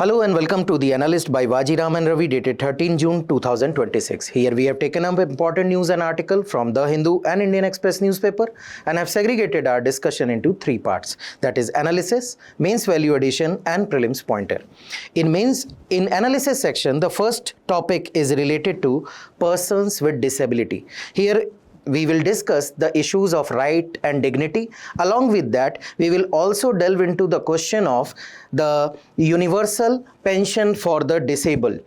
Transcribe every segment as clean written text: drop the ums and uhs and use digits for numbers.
Hello and welcome to the Analyst by Vajiram and Ravi dated 13 June 2026. Here we have taken up important news and article from The Hindu and Indian Express newspaper and have segregated our discussion into three parts. That is analysis, mains value addition and prelims pointer. In analysis section, the first topic is related to persons with disability. Here we will discuss the issues of right and dignity. Along with that, we will also delve into the question of the universal pension for the disabled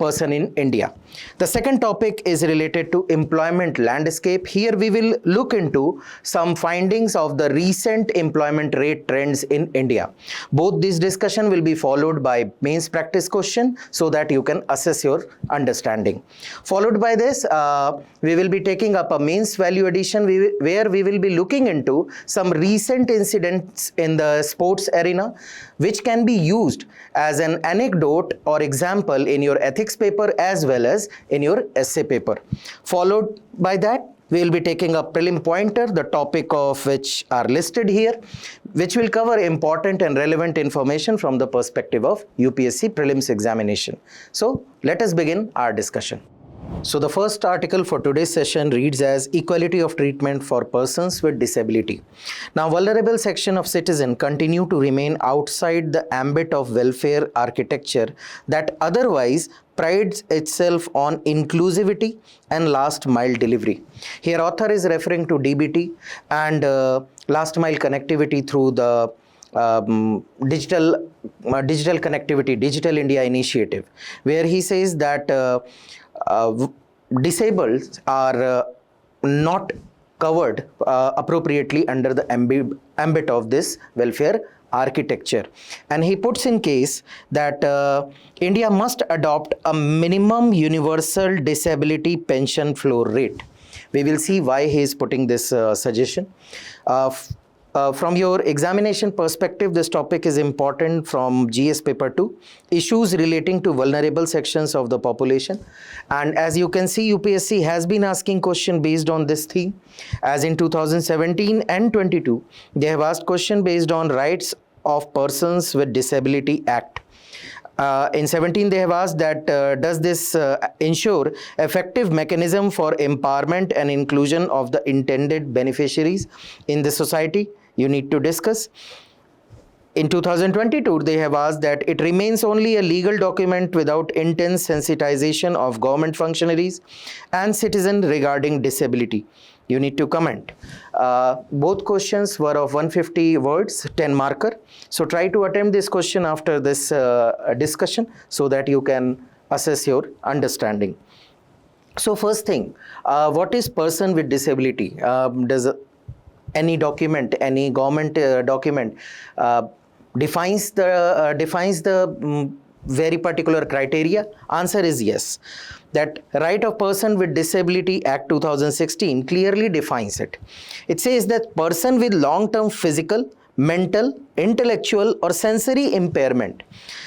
person in India. The second topic is related to employment landscape. Here we will look into some findings of the recent employment rate trends in India. Both this discussion will be followed by mains practice question so that you can assess your understanding. Followed by this, we will be taking up a mains value addition where we will be looking into some recent incidents in the sports arena which can be used as an anecdote or example in your ethics paper as well as in your essay paper. Followed by that, we will be taking a prelim pointer, the topic of which are listed here, which will cover important and relevant information from the perspective of UPSC prelims examination. So let us begin our discussion. So the first article for today's session reads as equality of treatment for persons with disability. Now, vulnerable section of citizen continue to remain outside the ambit of welfare architecture that otherwise prides itself on inclusivity and last mile delivery. Here author is referring to DBT and last mile connectivity through the digital connectivity, Digital India initiative, where he says that disabled are not covered appropriately under the ambit of this welfare architecture. And he puts in case that India must adopt a minimum universal disability pension floor rate. We will see why he is putting this suggestion. From your examination perspective, this topic is important from GS paper 2, issues relating to vulnerable sections of the population. And as you can see, UPSC has been asking question based on this theme. As in 2017 and 22, they have asked question based on Rights of Persons with Disability Act. In 17, they have asked that does this ensure effective mechanism for empowerment and inclusion of the intended beneficiaries in the society? You need to discuss. In 2022, they have asked that it remains only a legal document without intense sensitization of government functionaries and citizens regarding disability. You need to comment. Both questions were of 150 words, 10 marker. So try to attempt this question after this discussion so that you can assess your understanding. So first thing, what is person with disability? Does any document, any government document defines the very particular criteria? Answer is yes. That Right of Person with Disability Act 2016 clearly defines it. It says that person with long-term physical, mental, intellectual or sensory impairment,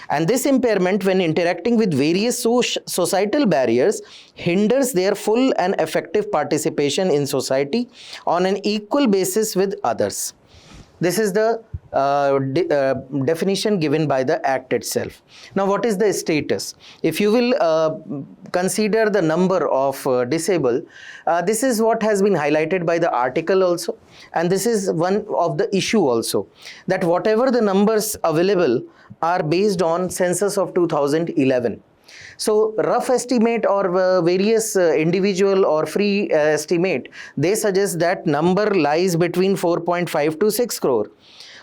and this impairment when interacting with various societal barriers hinders their full and effective participation in society on an equal basis with others. This is the definition given by the Act itself. Now, what is the status? If you will consider the number of disabled, this is what has been highlighted by the article also, and this is one of the issue also, that whatever the numbers available are based on census of 2011. So rough estimate or various individual or free estimate, they suggest that number lies between 4.5 to 6 crore.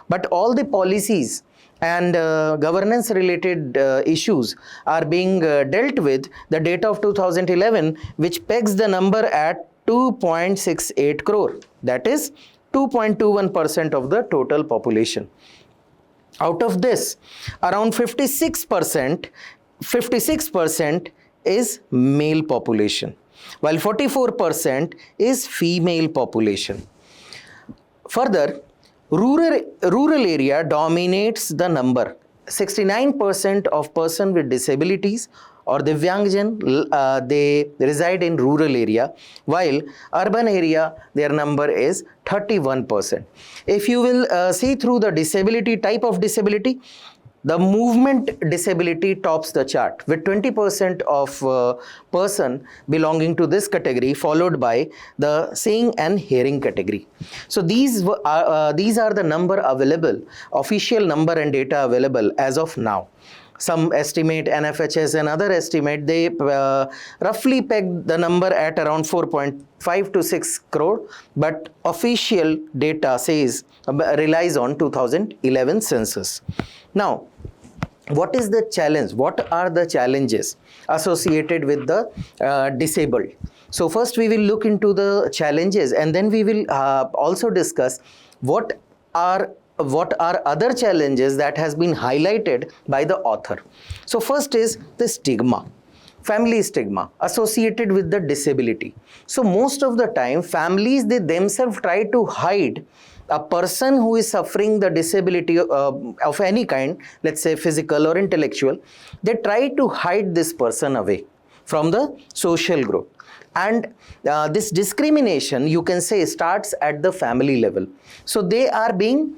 But all the policies and governance related issues are being dealt with the data of 2011, which pegs the number at 2.68 crore. That is 2.21% of the total population. Out of this, around 56% is male population, while 44% is female population. Further, rural area dominates the number. 69% of persons with disabilities or Divyangjan, they reside in rural area, while urban area, their number is 31%. If you will see through the disability, type of disability, The movement disability tops the chart with 20% of person belonging to this category, followed by the seeing and hearing category. So these are the number available, official number and data available as of now. Some estimate, NFHS and other estimate, they roughly peg the number at around 4.5 to 6 crore, but official data says relies on 2011 census. Now, what is the challenge? What are the challenges associated with the disabled? So first we will look into the challenges, and then we will also discuss what are other challenges that has been highlighted by the author. So first is the stigma, family stigma associated with the disability. So most of the time families, they themselves try to hide a person who is suffering the disability of any kind, let's say physical or intellectual. They try to hide this person away from the social group. And this discrimination, you can say, starts at the family level. So they are being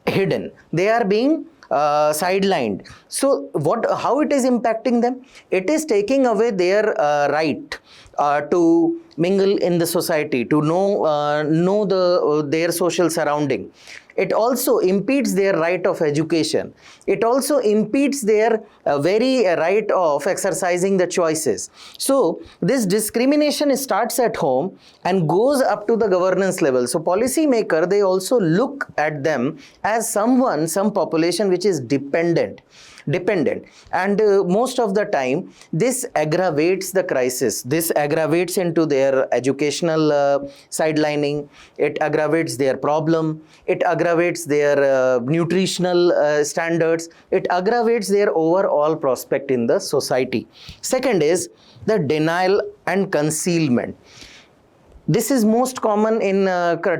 hidden, they are being sidelined. So how it is impacting them? It is taking away their right to mingle in the society, to know their social surrounding. It also impedes their right of education. It also impedes their very right of exercising the choices. So this discrimination starts at home and goes up to the governance level. So policymaker, they also look at them as some population which is dependent, and most of the time this aggravates the crisis. This aggravates into their educational sidelining. It aggravates their problem. It aggravates their nutritional standards. It aggravates their overall prospect in the society. Second is the denial and concealment. This is most common in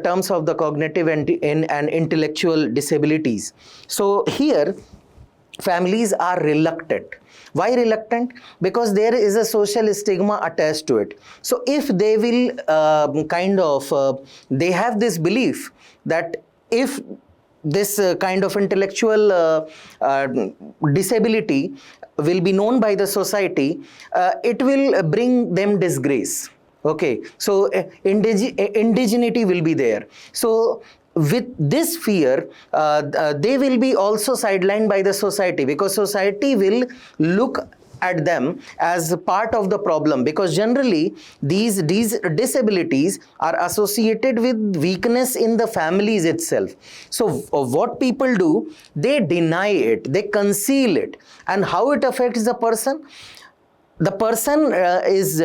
terms of the cognitive and intellectual disabilities. So here families are reluctant. Why reluctant? Because there is a social stigma attached to it. So if they will they have this belief that if this kind of intellectual disability will be known by the society, it will bring them disgrace. Okay, so indigeneity will be there. So with this fear, they will be also sidelined by the society, because society will look at them as part of the problem, because generally these disabilities are associated with weakness in the families itself. So what people do, they deny it, they conceal it. And how it affects the person? The person is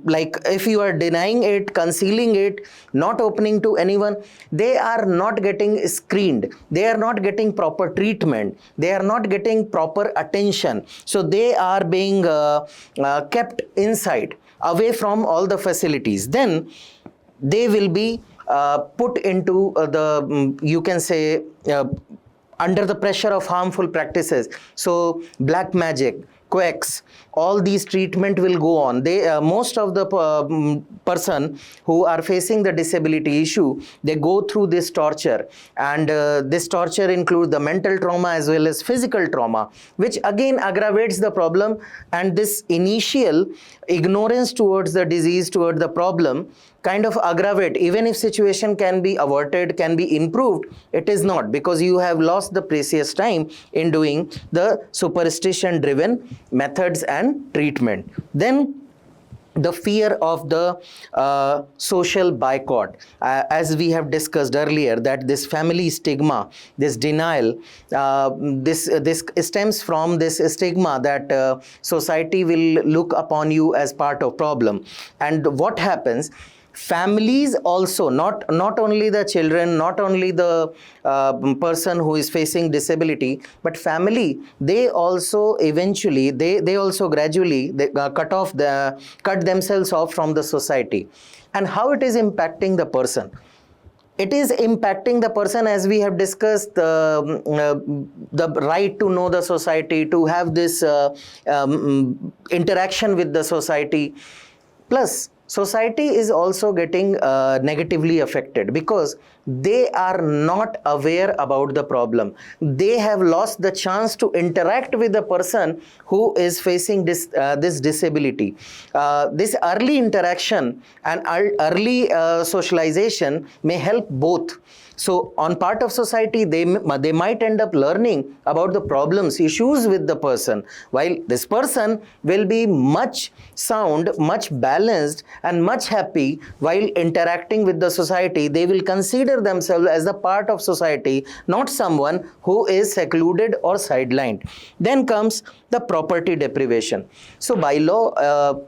like, if you are denying it, concealing it, not opening to anyone, they are not getting screened, they are not getting proper treatment, they are not getting proper attention. So they are being kept inside, away from all the facilities. Then they will be put into you can say under the pressure of harmful practices. So black magic, quacks, all these treatment will go on. Most of the person who are facing the disability issue, they go through this torture, and this torture includes the mental trauma as well as physical trauma, which again aggravates the problem. And this initial ignorance towards the disease, towards the problem, kind of aggravate. Even if situation can be averted, can be improved, it is not, because you have lost the precious time in doing the superstition driven methods and treatment. Then the fear of the social boycott, as we have discussed earlier, that this family stigma, this denial, this stems from this stigma that society will look upon you as part of problem. And what happens, families also, not only the children, not only the person who is facing disability, but family, they also eventually, they also gradually cut themselves off from the society. And how it is impacting the person? It is impacting the person, as we have discussed, the right to know the society, to have this interaction with the society. Plus, society is also getting negatively affected because they are not aware about the problem. They have lost the chance to interact with the person who is facing this disability. This early interaction and early socialization may help both. So on part of society, they might end up learning about the problems, issues with the person, while this person will be much sound, much balanced and much happy while interacting with the society. They will consider themselves as a part of society, not someone who is secluded or sidelined. Then comes the property deprivation. So by law,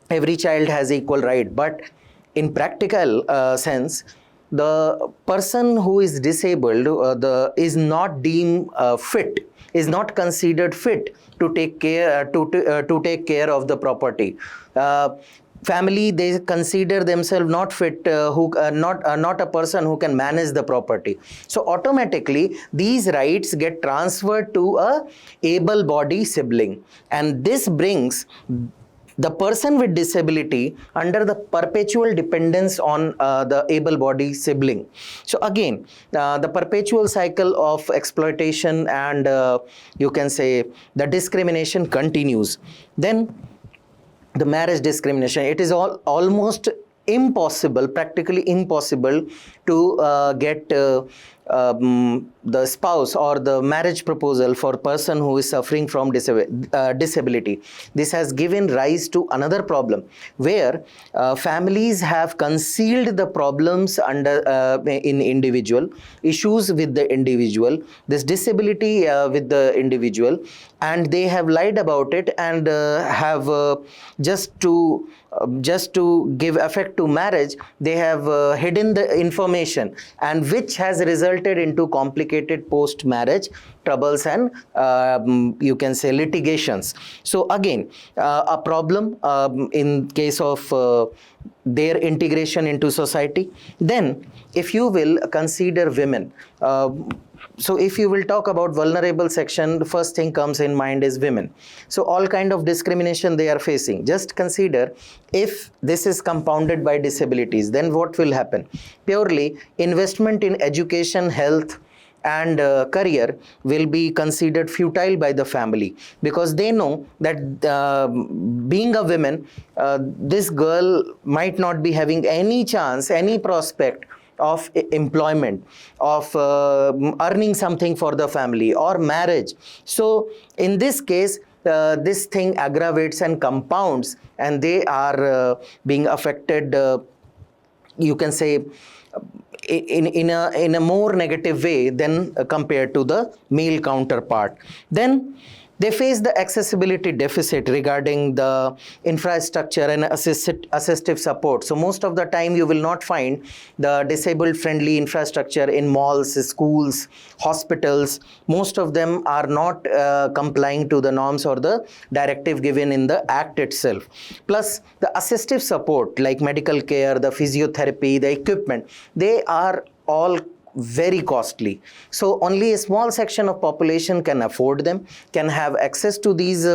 every child has equal right, but in practical sense, the person who is disabled is not deemed fit, is not considered fit to take care to take care of the property. Family, they consider themselves not fit, not a person who can manage the property. So automatically these rights get transferred to a able body sibling, and this brings the person with disability under the perpetual dependence on the able-bodied sibling. So again, the perpetual cycle of exploitation and you can say the discrimination continues. Then the marriage discrimination, it is almost impossible, practically impossible to get the spouse or the marriage proposal for a person who is suffering from disability. This has given rise to another problem where families have concealed the problems under in individual, issues with the individual, this disability with the individual, and they have lied about it and have just to give effect to marriage, they have hidden the information, and which has resulted into complicated post-marriage troubles and you can say litigations. So again, a problem in case of their integration into society. Then if you will consider women, so if you will talk about vulnerable section, the first thing comes in mind is women. So all kind of discrimination they are facing. Just consider if this is compounded by disabilities, then what will happen? Purely investment in education, health and career will be considered futile by the family, because they know that being a woman, this girl might not be having any chance, any prospect of employment, of earning something for the family or marriage. So in this case, this thing aggravates and compounds, and they are being affected, you can say, in a more negative way than compared to the male counterpart. Then they face the accessibility deficit regarding the infrastructure and assistive support. So most of the time you will not find the disabled friendly infrastructure in malls, schools, hospitals. Most of them are not complying to the norms or the directive given in the act itself. Plus the assistive support like medical care, the physiotherapy, the equipment, they are all very costly. So only a small section of population can afford them, can have access to these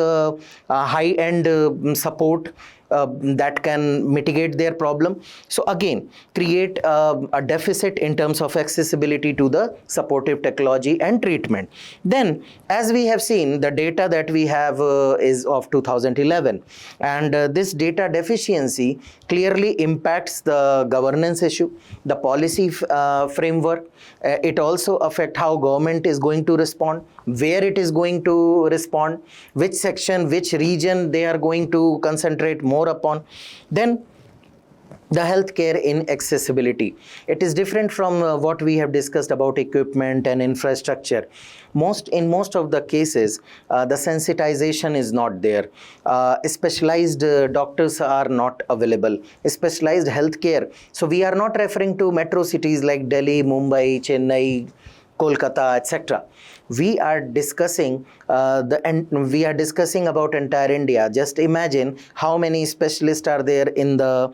high-end support that can mitigate their problem. So again, create a deficit in terms of accessibility to the supportive technology and treatment. Then, as we have seen, the data that we have is of 2011, and this data deficiency clearly impacts the governance issue, the policy framework. It also affects how government is going to respond, where it is going to respond, which section, which region they are going to concentrate more upon. Then the healthcare inaccessibility. It is different from what we have discussed about equipment and infrastructure. In most of the cases, the sensitization is not there. Specialized doctors are not available. Specialized healthcare. So we are not referring to metro cities like Delhi, Mumbai, Chennai, Kolkata, etc. We are discussing about entire India. Just imagine how many specialists are there in the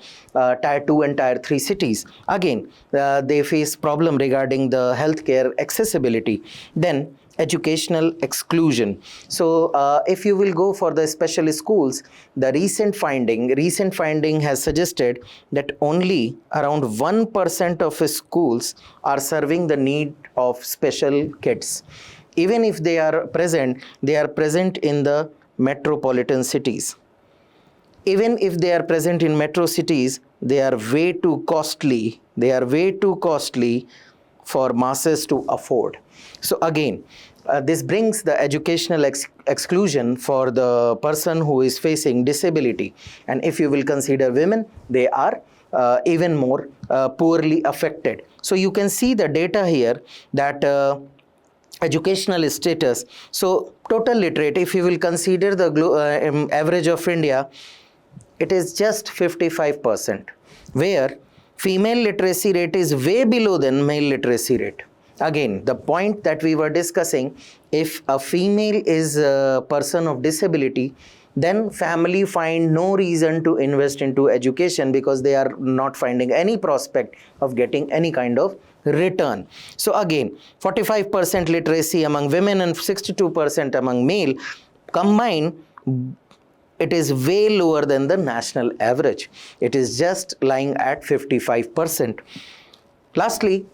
tier 2 and tier 3 cities. Again, they face problem regarding the healthcare accessibility. Then educational exclusion. So if you will go for the special schools, the recent finding has suggested that only around 1% of schools are serving the need of special kids. Even if they are present in the metropolitan cities. Even if they are present in metro cities, they are way too costly for masses to afford. So again, this brings the educational exclusion for the person who is facing disability. And if you will consider women, they are even more poorly affected. So you can see the data here that educational status. So total literate, if you will consider the average of India, it is just 55%, where female literacy rate is way below than male literacy rate. Again, the point that we were discussing, if a female is a person of disability, then family find no reason to invest into education because they are not finding any prospect of getting any kind of return. So again, 45% literacy among women and 62% among male combined, it is way lower than the national average. It is just lying at 55%. Lastly,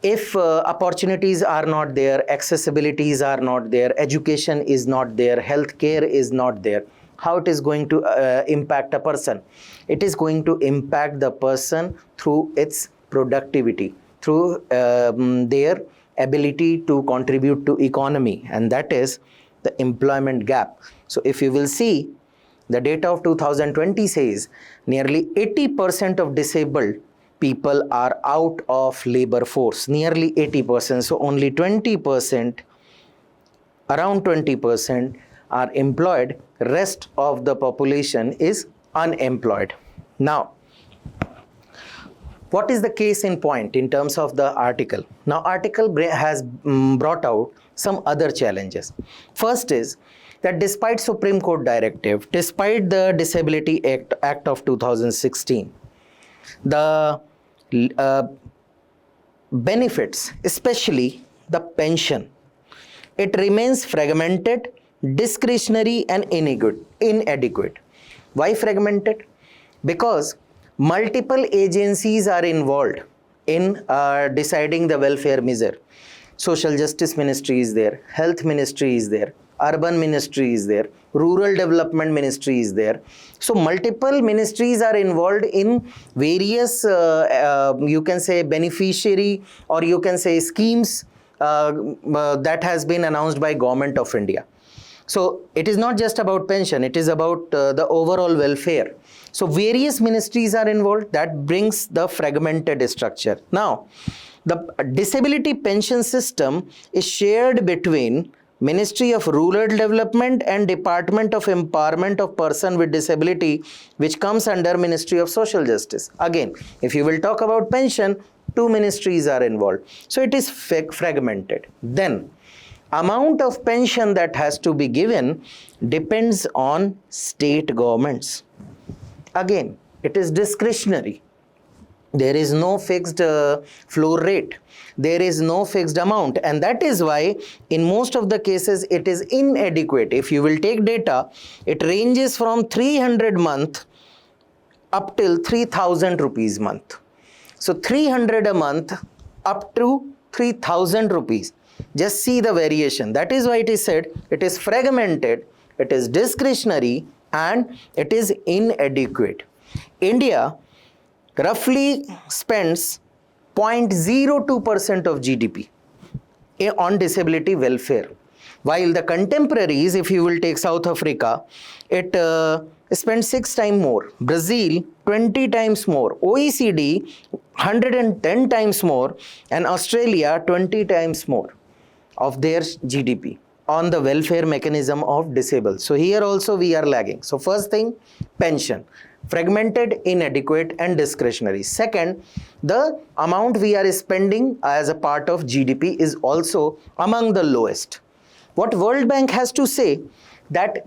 if opportunities are not there, accessibilities are not there, education is not there, healthcare is not there, how it is going to impact a person? It is going to impact the person through its productivity, through their ability to contribute to economy, and that is the employment gap. So if you will see, the data of 2020 says nearly 80% of disabled people are out of labor force, nearly 80%. So only 20%, around 20% are employed, rest of the population is unemployed. Now, what is the case in point in terms of the article? Now, article has brought out some other challenges. First is that despite Supreme Court directive, despite the Disability Act of 2016, the benefits, especially the pension, it remains fragmented, discretionary and inadequate. Why fragmented? Because multiple agencies are involved in deciding the welfare measure. Social Justice Ministry is there, Health Ministry is there, Urban Ministry is there, Rural Development Ministry is there. So multiple ministries are involved in various, you can say, beneficiary or you can say schemes that has been announced by Government of India. So it is not just about pension, it is about the overall welfare. So various ministries are involved, that brings the fragmented structure. Now, the disability pension system is shared between Ministry of Rural Development and Department of Empowerment of Person with Disability, which comes under Ministry of Social Justice. Again, if you will talk about pension, two ministries are involved. So it is fragmented. Then, amount of pension that has to be given depends on state governments. Again, it is discretionary. There is no fixed floor rate. There is no fixed amount, and that is why in most of the cases it is inadequate. If you will take data, it ranges from 300 month up till 3,000 rupees month. So 300 a month up to 3,000 rupees. Just see the variation. That is why it is said it is fragmented, it is discretionary and it is inadequate. India roughly spends 0.02% of GDP on disability welfare, while the contemporaries, if you will take South Africa, it spends 6 times more, Brazil 20 times more, OECD 110 times more, and Australia 20 times more of their GDP on the welfare mechanism of disabled. So here also we are lagging. So first thing, pension, fragmented, inadequate and discretionary. Second, the amount we are spending as a part of GDP is also among the lowest. What World Bank has to say, that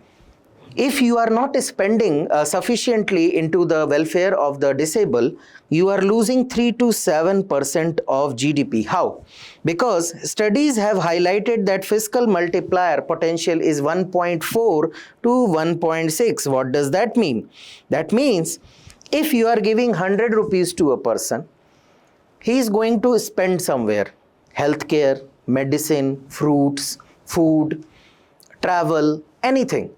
If you are not spending sufficiently into the welfare of the disabled, you are losing 3 to 7% of GDP. How? Because studies have highlighted that fiscal multiplier potential is 1.4 to 1.6. What does that mean? That means if you are giving 100 rupees to a person, he is going to spend somewhere: healthcare, medicine, fruits, food, travel, anything.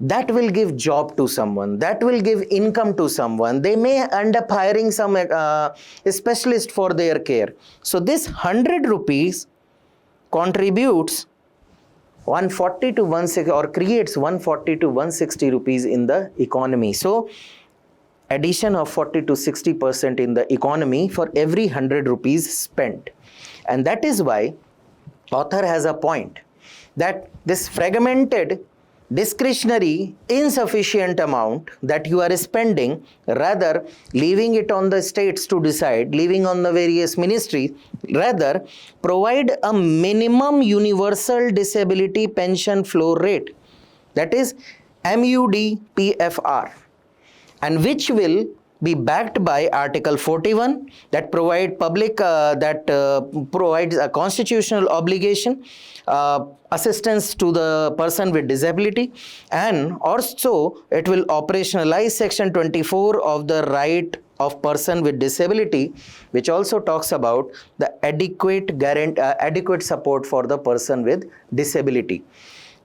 That will give job to someone, that will give income to someone. They may end up hiring some specialist for their care. So this 100 rupees contributes 140 to 160 or creates 140 to 160 rupees in the economy. So addition of 40 to 60% in the economy for every 100 rupees spent. And that is why author has a point that this fragmented, discretionary, insufficient amount that you are spending, rather leaving it on the states to decide, leaving on the various ministries, rather provide a minimum universal disability pension floor rate, that is MUDPFR, and which will be backed by Article 41 that provides a constitutional obligation, assistance to the person with disability, and also it will operationalize Section 24 of the right of person with disability, which also talks about the adequate support for the person with disability.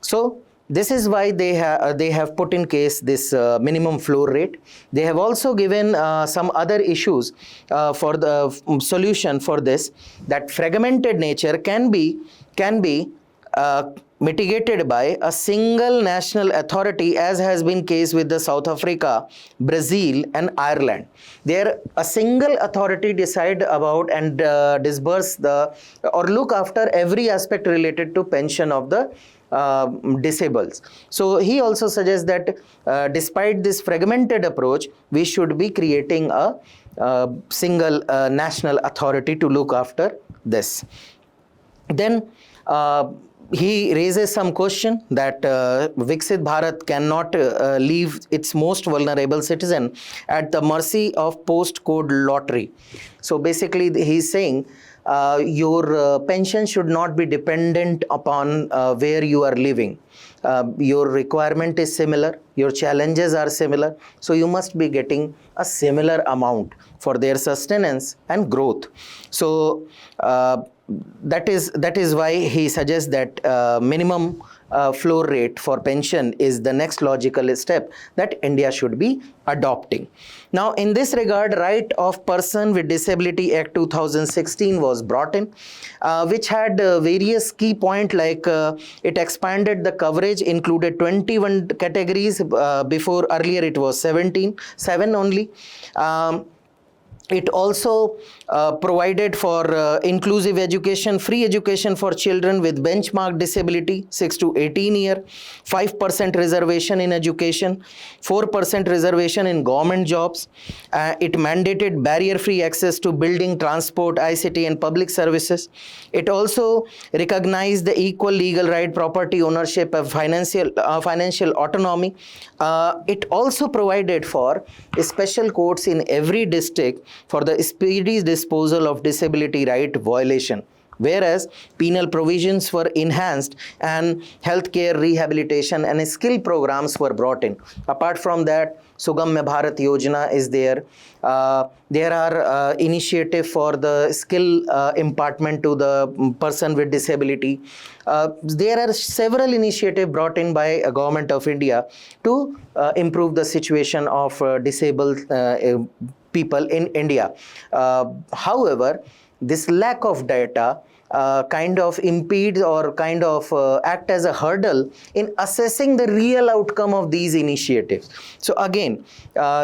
So this is why they have put in case this minimum floor rate. They have also given some other issues for the solution for this, that fragmented nature can be mitigated by a single national authority, as has been case with the South Africa, Brazil and Ireland. There a single authority decide about and disburse or look after every aspect related to pension of the disabled. So he also suggests that despite this fragmented approach, we should be creating a single national authority to look after this. Then he raises some question that Viksit Bharat cannot leave its most vulnerable citizen at the mercy of postcode lottery. So basically he's saying your pension should not be dependent upon where you are living. Your requirement is similar, your challenges are similar, so you must be getting a similar amount for their sustenance and growth. So that is why he suggests that minimum floor rate for pension is the next logical step that India should be adopting. Now, in this regard, Right of Person with Disability Act 2016 was brought in, which had various key points, like it expanded the coverage, included 21 categories. Before, earlier it was 7 only. It also provided for inclusive education, free education for children with benchmark disability 6 to 18 year, 5% reservation in education, 4% reservation in government jobs. It mandated barrier-free access to building, transport, ICT and public services. It also recognized the equal legal right, property ownership, of financial autonomy. It also provided for special courts in every district for the speedy disposal of disability right violation, whereas penal provisions were enhanced and healthcare, rehabilitation and skill programs were brought in. Apart from that, Sugamya Bharat Yojana is there. There are initiatives for the skill impartment to the person with disability. There are several initiatives brought in by a government of India to improve the situation of disabled people in India. However, this lack of data kind of impedes or kind of act as a hurdle in assessing the real outcome of these initiatives. So again,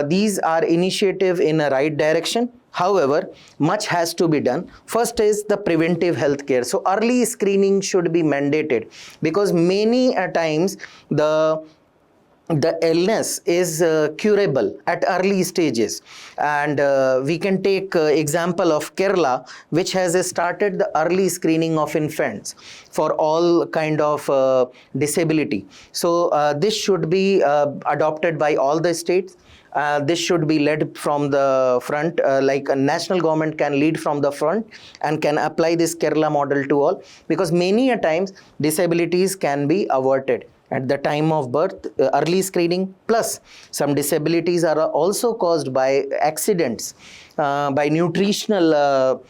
these are initiatives in a right direction. However, much has to be done. First is the preventive health care. So early screening should be mandated, because many times the the illness is curable at early stages, and we can take example of Kerala, which has started the early screening of infants for all kind of disability. So this should be adopted by all the states. This should be led from the front, like a national government can lead from the front and can apply this Kerala model to all, because many a times disabilities can be averted at the time of birth. Early screening, plus some disabilities are also caused by accidents, by nutritional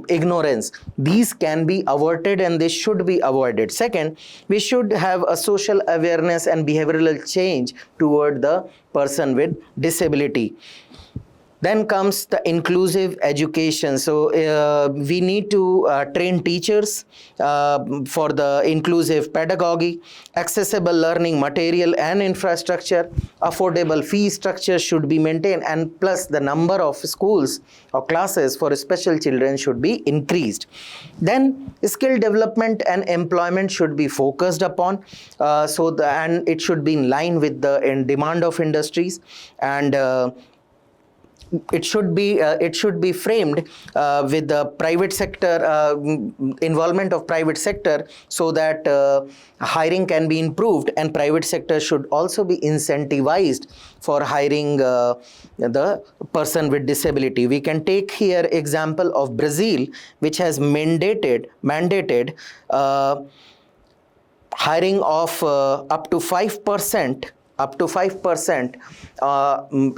ignorance. These can be averted and they should be avoided. Second, we should have a social awareness and behavioral change toward the person with disability. Then comes the inclusive education. So we need to train teachers for the inclusive pedagogy, accessible learning material and infrastructure, affordable fee structure should be maintained, and plus the number of schools or classes for special children should be increased. Then skill development and employment should be focused upon, and it should be in line with the demand of industries, and it should be framed with the private sector involvement of private sector, so that hiring can be improved, and private sector should also be incentivized for hiring the person with disability. We can take here example of Brazil, which has mandated hiring of up to 5%,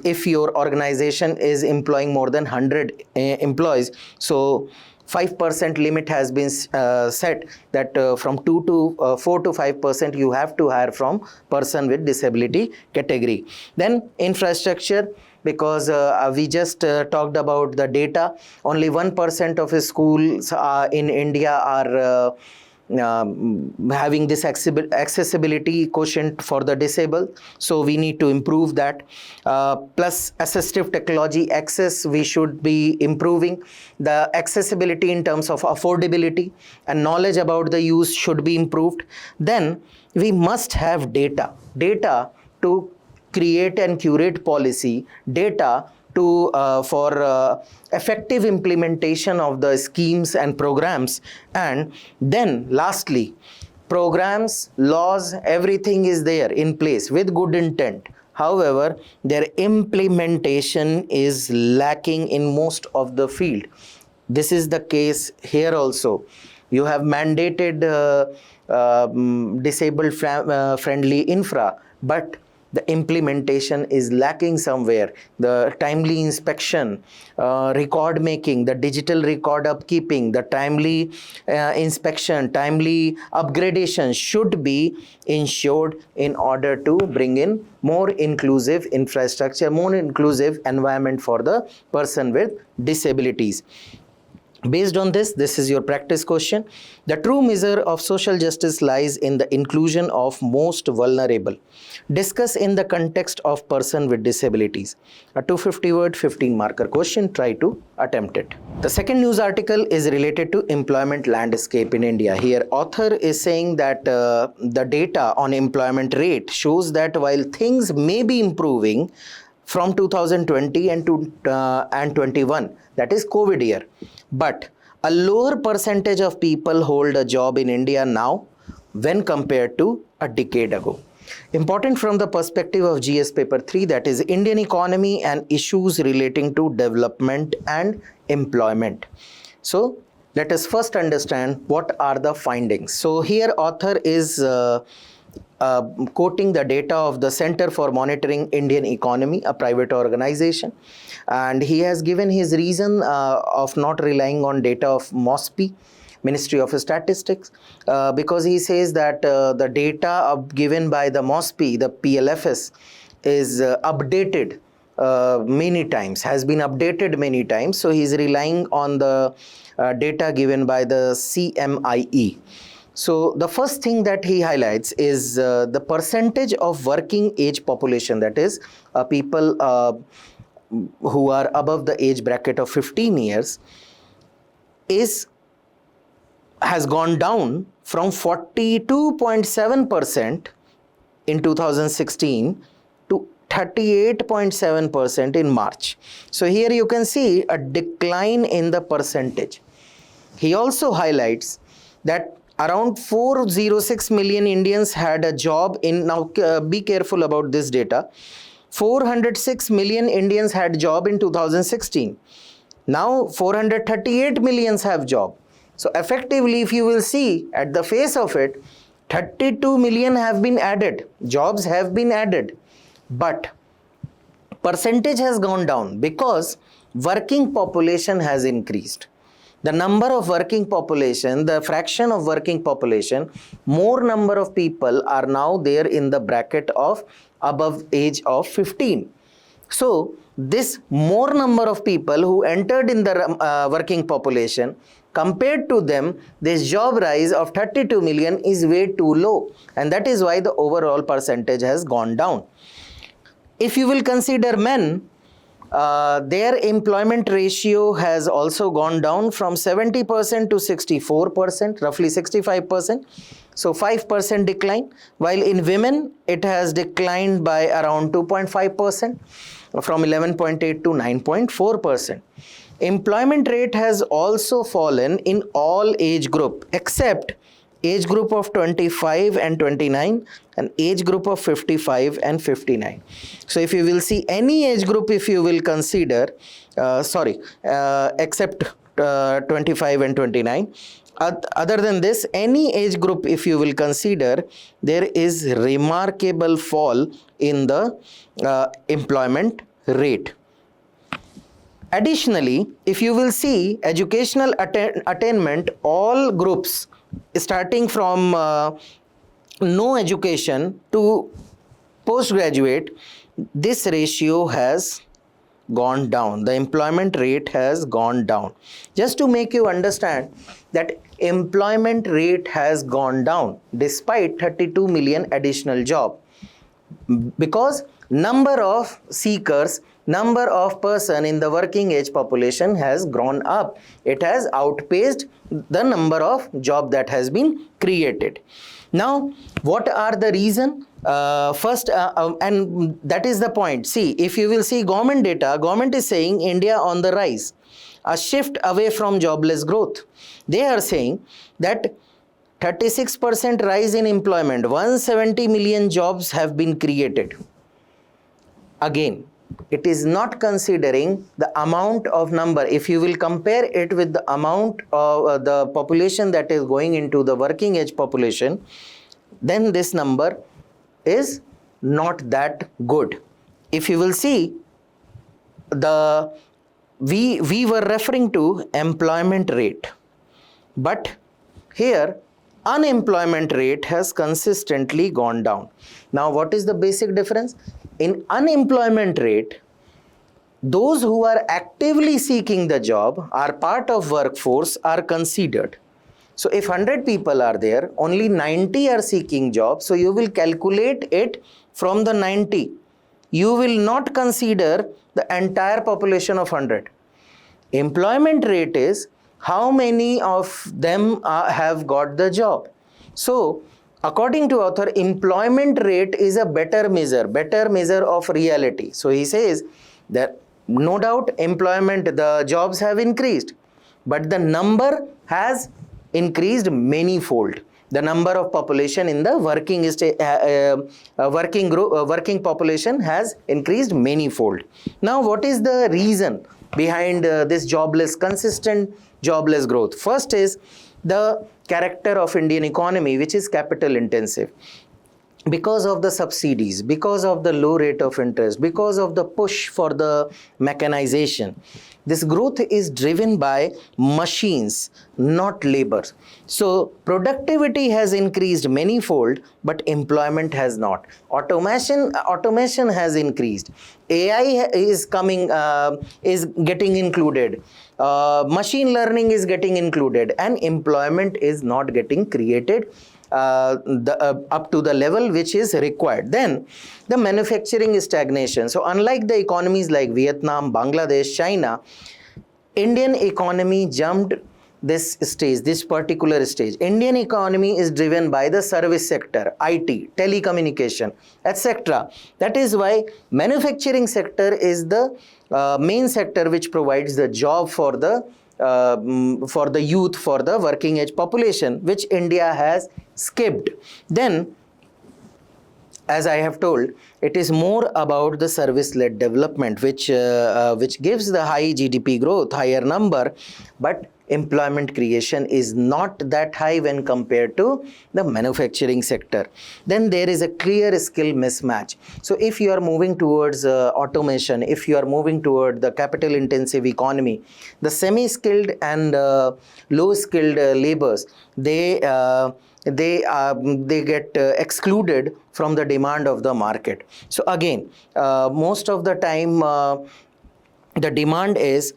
if your organization is employing more than 100 employees. So 5% limit has been set, that from 4 to 5% you have to hire from person with disability category. Then infrastructure, because we just talked about the data, only 1% of schools in India are having this accessibility quotient for the disabled, so we need to improve that. Plus assistive technology access, we should be improving the accessibility in terms of affordability, and knowledge about the use should be improved. Then we must have data to create and curate policy, data to for effective implementation of the schemes and programs. And then lastly, programs, laws, everything is there in place with good intent. However, their implementation is lacking in most of the field. This is the case here also. You have mandated disabled friendly infra, but the implementation is lacking somewhere. The timely inspection, record making, the digital record upkeeping, the timely inspection, timely upgradation should be ensured in order to bring in more inclusive infrastructure, more inclusive environment for the person with disabilities. Based on this is your practice question. The true measure of social justice lies in the inclusion of most vulnerable. Discuss in the context of person with disabilities. A 250 word 15 marker question. Try to attempt it. The second news article is related to employment landscape in India. Here author is saying that the data on employment rate shows that while things may be improving from 2020 and 21, that is COVID year, but a lower percentage of people hold a job in India now when compared to a decade ago. Important from the perspective of GS paper 3, that is Indian economy and issues relating to development and employment. So let us first understand what are the findings. So here author is quoting the data of the Center for Monitoring Indian Economy, a private organization, and he has given his reason of not relying on data of MOSPI, Ministry of Statistics, because he says that the data given by the MOSPI, the PLFS, is updated many times, has been updated many times, so he is relying on the data given by the CMIE. So the first thing that he highlights is the percentage of working age population, that is people who are above the age bracket of 15 years, has gone down from 42.7% in 2016 to 38.7% in March. So here you can see a decline in the percentage. He also highlights that around 406 million Indians had a job in, now be careful about this data, 406 million Indians had job in 2016. Now 438 millions have job. So effectively, if you will see at the face of it, 32 million have been added, jobs have been added, but percentage has gone down because working population has increased. The number of working population, the fraction of working population, more number of people are now there in the bracket of above age of 15. So this more number of people who entered in the working population, compared to them, this job rise of 32 million is way too low, and that is why the overall percentage has gone down. If you will consider men, their employment ratio has also gone down from 70% to 64%, roughly 65%. So 5% decline, while in women it has declined by around 2.5%, from 11.8 to 9.4%. Employment rate has also fallen in all age group except age group of 25 and 29 and age group of 55 and 59. So if you will see any age group, if you will consider, except 25 and 29, other than this, any age group if you will consider, there is remarkable fall in the employment rate. Additionally, if you will see educational attainment, all groups starting from no education to postgraduate, this ratio has gone down. The employment rate has gone down. Just to make you understand that employment rate has gone down despite 32 million additional job, because number of seekers, number of person in the working age population has grown up. It has outpaced the number of job that has been created. Now, what are the reason? First, and that is the point. See, if you will see government data, government is saying India on the rise, a shift away from jobless growth. They are saying that 36% rise in employment, 170 million jobs have been created. Again, it is not considering the amount of number. If you will compare it with the amount of the population that is going into the working age population, then this number is not that good. If you will see, we were referring to employment rate, but here unemployment rate has consistently gone down. Now, what is the basic difference? In unemployment rate, those who are actively seeking the job, are part of workforce, are considered. So if 100 people are there, only 90 are seeking jobs. So you will calculate it from the 90. You will not consider the entire population of 100. Employment rate is how many of them have got the job. So according to author, employment rate is a better measure of reality. So he says that no doubt employment, the jobs have increased, but the number has increased manyfold. The number of population in the working population has increased manyfold. Now, what is the reason behind this consistent jobless growth? First is the character of Indian economy, which is capital intensive. Because of the subsidies, because of the low rate of interest, because of the push for the mechanization, this growth is driven by machines, not labor. So productivity has increased manyfold, but employment has not. Automation has increased. AI is getting included. Machine learning is getting included, and employment is not getting created up to the level which is required. Then the manufacturing stagnation. So unlike the economies like Vietnam, Bangladesh, China, Indian economy jumped this stage, this particular stage. Indian economy is driven by the service sector, IT, telecommunication, etc. That is why manufacturing sector is the main sector which provides the job for the youth, for the working age population, which India has skipped. Then, as I have told, it is more about the service-led development, which gives the high GDP growth, higher number, but employment creation is not that high when compared to the manufacturing sector. Then there is a clear skill mismatch. So if you are moving towards automation, if you are moving toward the capital intensive economy, the semi-skilled and low-skilled laborers, they get excluded from the demand of the market. So again, most of the time the demand is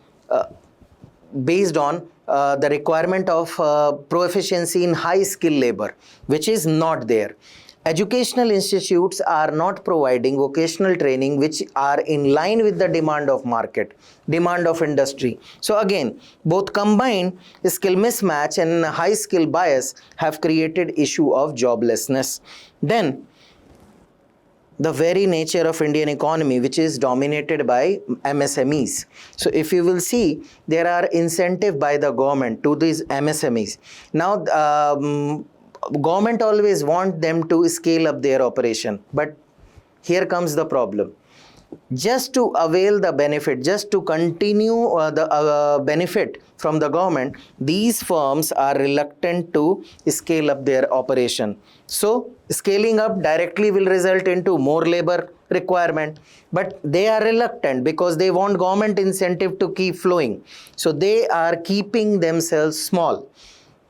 based on the requirement of proficiency in high skill labor, which is not there. Educational institutes are not providing vocational training which are in line with the demand of market, demand of industry. So again, both combined skill mismatch and high skill bias have created issue of joblessness. Then the very nature of Indian economy, which is dominated by MSMEs. So if you will see, there are incentive by the government to these MSMEs. Now, government always want them to scale up their operation, but here comes the problem. Just to avail the benefit, just to continue the benefit from the government, these firms are reluctant to scale up their operation. So scaling up directly will result into more labor requirement, but they are reluctant because they want government incentive to keep flowing. So they are keeping themselves small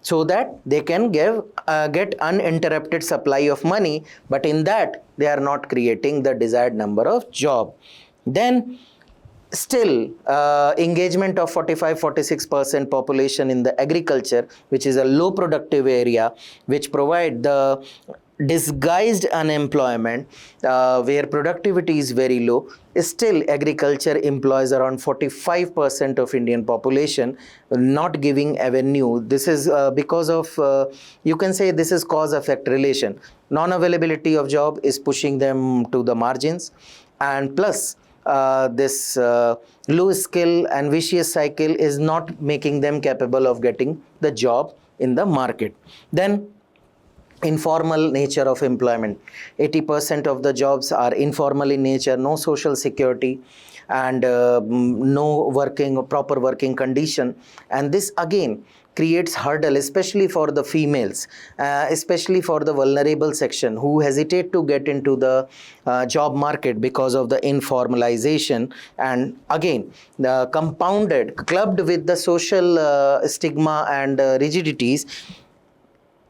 so that they can get uninterrupted supply of money, but in that they are not creating the desired number of job. Then still engagement of 45-46% population in the agriculture, which is a low productive area, which provide the disguised unemployment, where productivity is very low. Still agriculture employs around 45% of Indian population, not giving avenue. This is because of you can say this is cause effect relation. Non-availability of job is pushing them to the margins, and plus this low skill and vicious cycle is not making them capable of getting the job in the market. Then informal nature of employment. 80% of the jobs are informal in nature, no social security and no proper working condition. And this again creates hurdle, especially for the females, especially for the vulnerable section who hesitate to get into the job market because of the informalization, and again the clubbed with the social stigma and rigidities.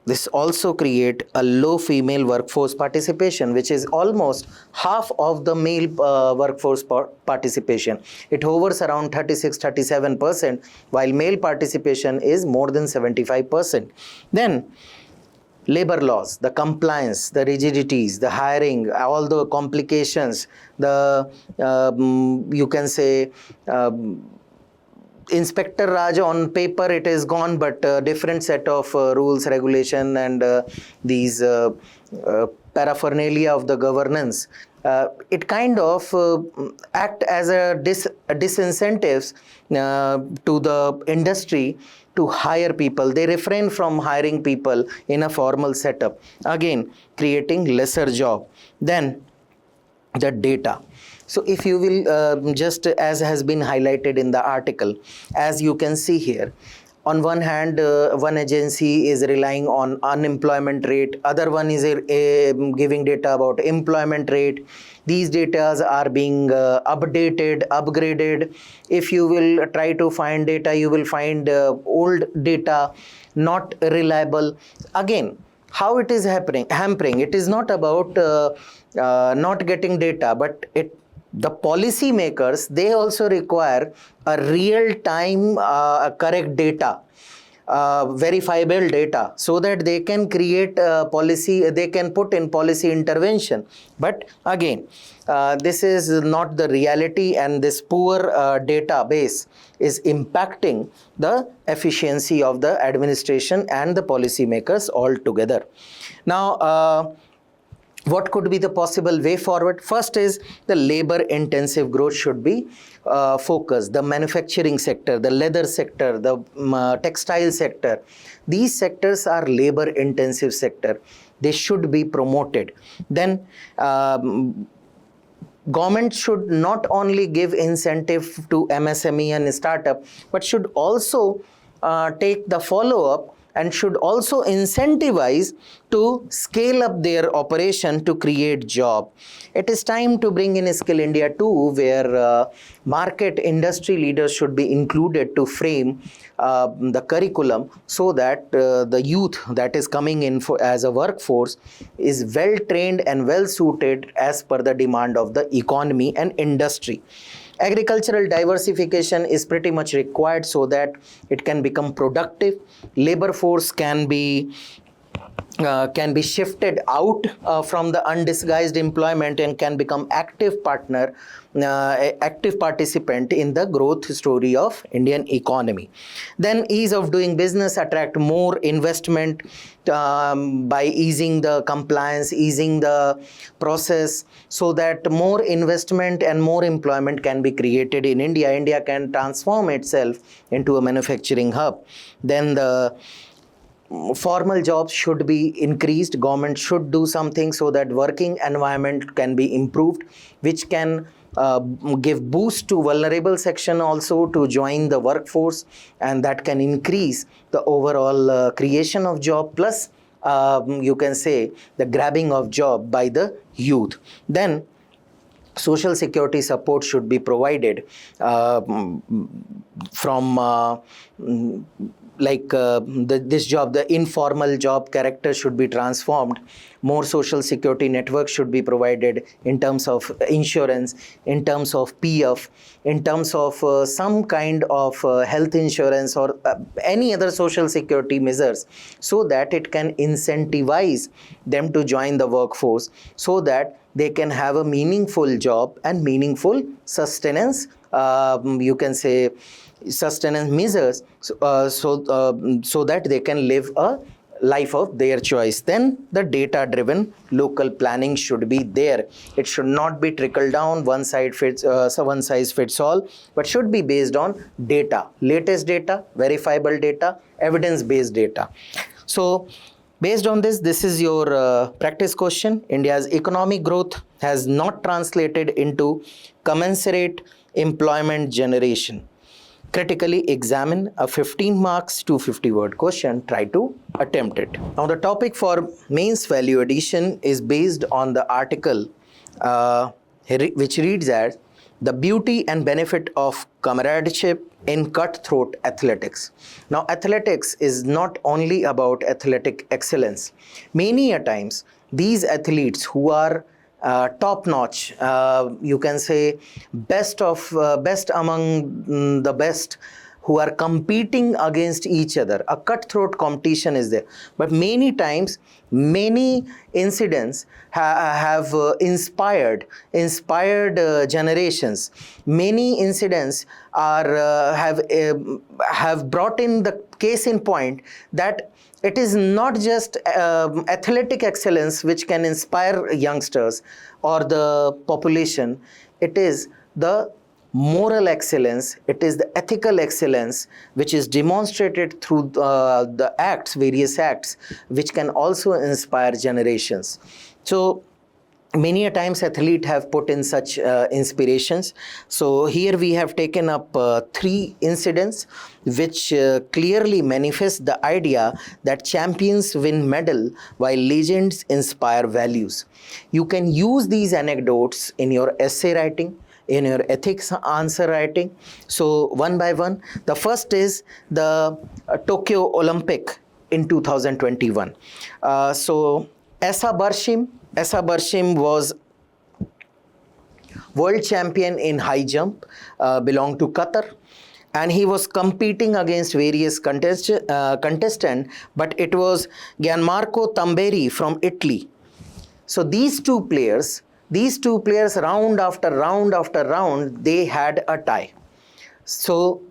This also create a low female workforce participation, which is almost half of the male workforce participation. It hovers around 36-37%, while male participation is more than 75%. Then labor laws, the compliance, the rigidities, the hiring, all the complications, the you can say Inspector Raj on paper it is gone, but different set of rules, regulation and these paraphernalia of the governance, it kind of act as a disincentives to the industry to hire people. They refrain from hiring people in a formal setup, again creating lesser job. Then the data. So if you will just as has been highlighted in the article, as you can see here, on one hand one agency is relying on unemployment rate, other one is giving data about employment rate. These data are being updated, upgraded. If you will try to find data, you will find old data not reliable. Again, how it is hampering, it is not about not getting data, but the policy makers, they also require a real time correct data. verifiable data so that they can create policy, they can put in policy intervention. But again, this is not the reality, and this poor database is impacting the efficiency of the administration and the policymakers altogether. Now, what could be the possible way forward? First is the labor intensive growth should be focused. The manufacturing sector, the leather sector, the textile sector, these sectors are labor intensive sector. They should be promoted. Then government should not only give incentive to MSME and startup, but should also take the follow-up and should also incentivize to scale up their operation to create job. It is time to bring in Skill India 2, where market industry leaders should be included to frame the curriculum so that the youth that is coming in as a workforce is well trained and well suited as per the demand of the economy and industry. Agricultural diversification is pretty much required so that it can become productive. Labor force can be shifted out from the undisguised employment and can become active partner, active participant in the growth story of Indian economy. Then ease of doing business, attract more investment by easing the compliance, easing the process, so that more investment and more employment can be created in India. India can transform itself into a manufacturing hub. Then the formal jobs should be increased. Government should do something so that working environment can be improved, which can give boost to vulnerable section also to join the workforce, and that can increase the overall creation of job, plus you can say the grabbing of job by the youth. Then social security support should be provided from this job, the informal job character should be transformed. More social security networks should be provided in terms of insurance, in terms of PF, in terms of some kind of health insurance or any other social security measures, so that it can incentivize them to join the workforce, so that they can have a meaningful job and meaningful sustenance, you can say sustenance measures, so that they can live a life of their choice. Then the data driven local planning should be there. It should not be trickle down, one size fits all, but should be based on data, latest data, verifiable data, evidence based data. So based on this, this is your practice question. India's economic growth has not translated into commensurate employment generation. Critically examine a 15 marks 250 word question. Try to attempt it. Now the topic for mains value addition is based on the article which reads as the beauty and benefit of comradeship in cutthroat athletics. Now athletics is not only about athletic excellence. Many a times these athletes who are top notch, you can say best among the best, who are competing against each other. A cutthroat competition is there, but many times many incidents have inspired generations. Many incidents are have brought in the case in point that it is not just athletic excellence which can inspire youngsters or the population. It is the moral excellence, it is the ethical excellence which is demonstrated through the acts, various acts, which can also inspire generations. So many a times athletes have put in such inspirations. So here we have taken up 3 incidents which clearly manifest the idea that champions win medal while legends inspire values. You can use these anecdotes in your essay writing, in your ethics answer writing. So one by one, the first is the Tokyo Olympic in 2021. So Esa Barshim was world champion in high jump, belonged to Qatar. and he was competing against various contestants, but it was Gianmarco Tamberi from Italy. So these two players, round after round after round, they had a tie. So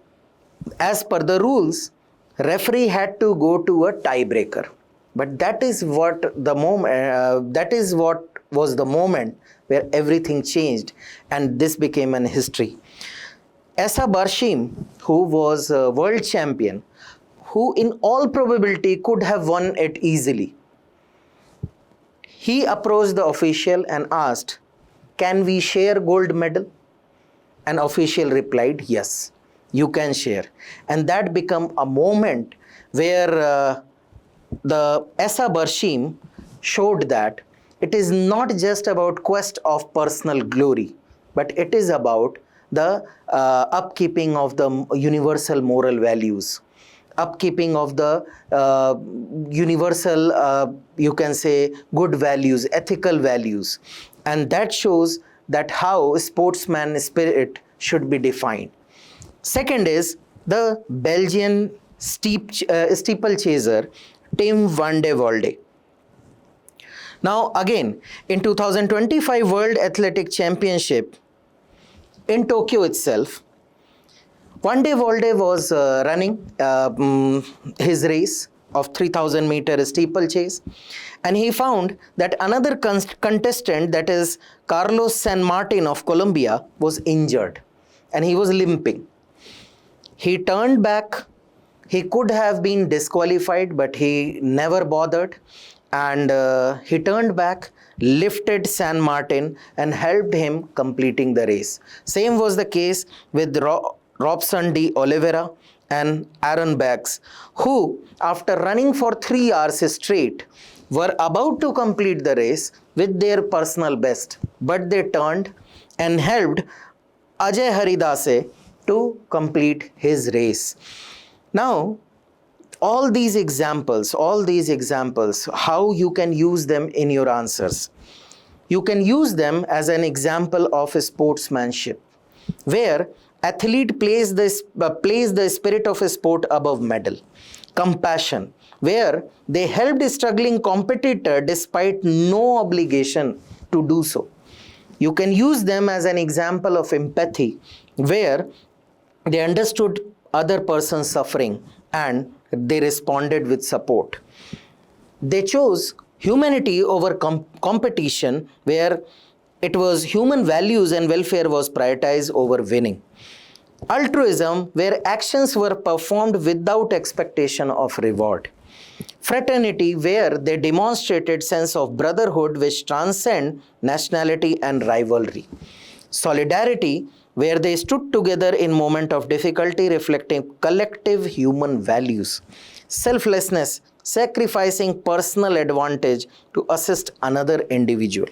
as per the rules, referee had to go to a tiebreaker. But that is what was the moment where everything changed, and this became an history. Esa Barshim, who was a world champion, who in all probability could have won it easily, he approached the official and asked, "Can we share gold medal?" An official replied, "Yes, you can share." And that became a moment where the Esa Barshim showed that it is not just about quest of personal glory, but it is about the upkeeping of the universal moral values, upkeeping of the universal, you can say, good values, ethical values. And that shows that how sportsman spirit should be defined. Second is the Belgian steeplechaser Tim van de Walde. Now again, in 2025 World Athletic Championship in Tokyo itself, Van de Walde was running his race of 3000 meter steeplechase, and he found that another contestant, that is Carlos San Martin of Colombia, was injured and he was limping. He turned back. He could have been disqualified, but he never bothered, and he turned back, lifted San Martin and helped him completing the race. Same was the case with Robson de Oliveira and Aaron Bax, who after running for 3 hours straight were about to complete the race with their personal best, but they turned and helped Ajay Haridase to complete his race. Now, all these examples, how you can use them in your answers. You can use them as an example of sportsmanship, where athlete plays the spirit of a sport above medal. Compassion, where they helped a struggling competitor despite no obligation to do so. You can use them as an example of empathy, where they understood other person's suffering and they responded with support. They chose humanity over competition, where it was human values and welfare was prioritized over winning. Altruism, where actions were performed without expectation of reward. Fraternity, where they demonstrated sense of brotherhood which transcend nationality and rivalry. Solidarity, where they stood together in moment of difficulty, reflecting collective human values. Selflessness, sacrificing personal advantage to assist another individual.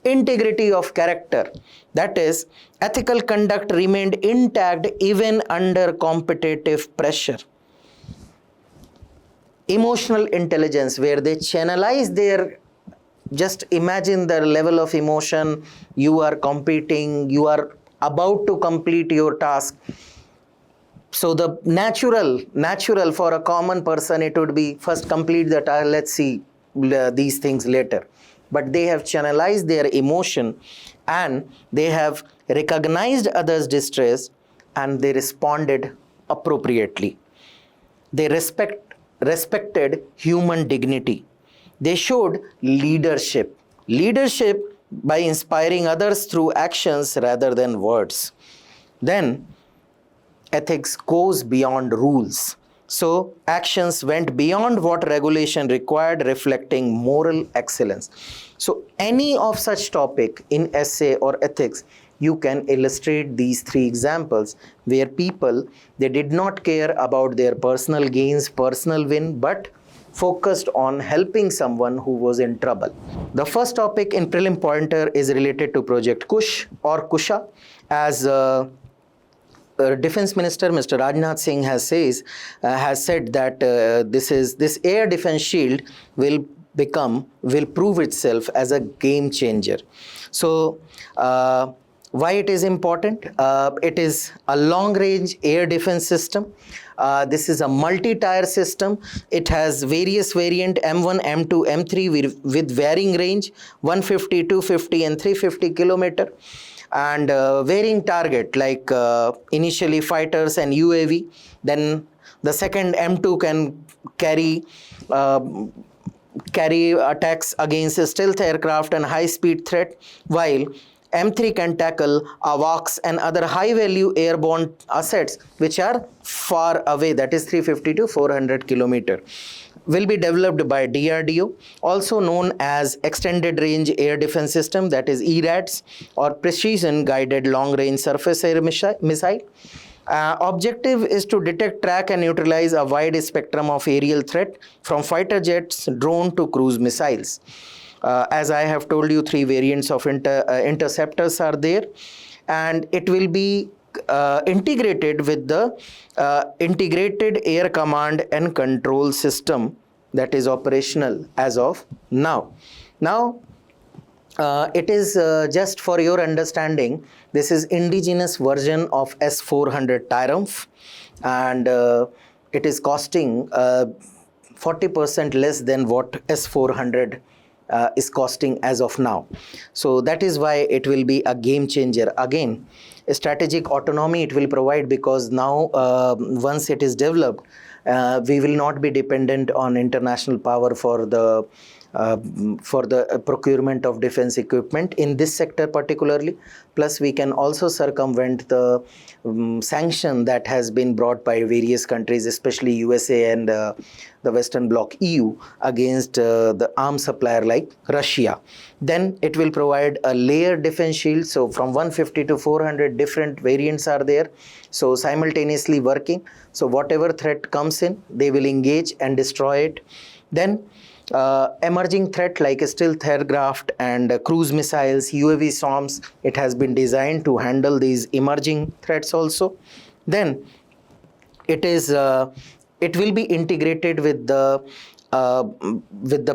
Integrity of character, that is, ethical conduct remained intact even under competitive pressure. Emotional intelligence, where they channelize their, just imagine the level of emotion, you are competing, you are about to complete your task. So the natural for a common person, it would be first complete the task, let's see these things later. But they have channelized their emotion and they have recognized others' distress and they responded appropriately. They respected human dignity. They showed leadership by inspiring others through actions rather than words. Then ethics goes beyond rules. So actions went beyond what regulation required, reflecting moral excellence. So any of such topic in essay or ethics, you can illustrate these 3 examples where people, they did not care about their personal gains, personal win, but focused on helping someone who was in trouble. The first topic in prelim pointer is related to Project Kush or Kusha, as Defense Minister Mr. Rajnath Singh has said that this air defense shield will prove itself as a game changer. So Why it is important? It is a long-range air defense system. This is a multi-tier system. It has various variant M1, M2, M3 with varying range 150, 250 and 350 kilometer, and varying target like initially fighters and UAV. Then the second M2 can carry attacks against stealth aircraft and high-speed threat, while M3 can tackle AWACS and other high-value airborne assets which are far away, that is 350 to 400 kilometer. Will be developed by DRDO, also known as Extended Range Air Defense System, that is ERADS, or Precision Guided Long Range Surface Air Missile. Objective is to detect, track and neutralize a wide spectrum of aerial threat from fighter jets, drone to cruise missiles. As I have told you, 3 variants of interceptors are there, and it will be integrated with the Integrated Air Command and Control System that is operational as of now. Now, it is just for your understanding, this is indigenous version of S-400 Triumph, and it is costing 40% less than what S-400 is costing as of now. So that is why it will be a game changer. Again, strategic autonomy it will provide, because now once it is developed, we will not be dependent on international power for the procurement of defense equipment in this sector particularly. Plus, we can also circumvent the sanction that has been brought by various countries, especially USA and the Western Bloc EU, against the arms supplier like Russia. Then it will provide a layered defense shield. So from 150 to 400 different variants are there. So simultaneously working. So whatever threat comes in, they will engage and destroy it. Then emerging threat like stealth aircraft and cruise missiles, UAV swarms, it has been designed to handle these emerging threats also. Then it is it will be integrated with the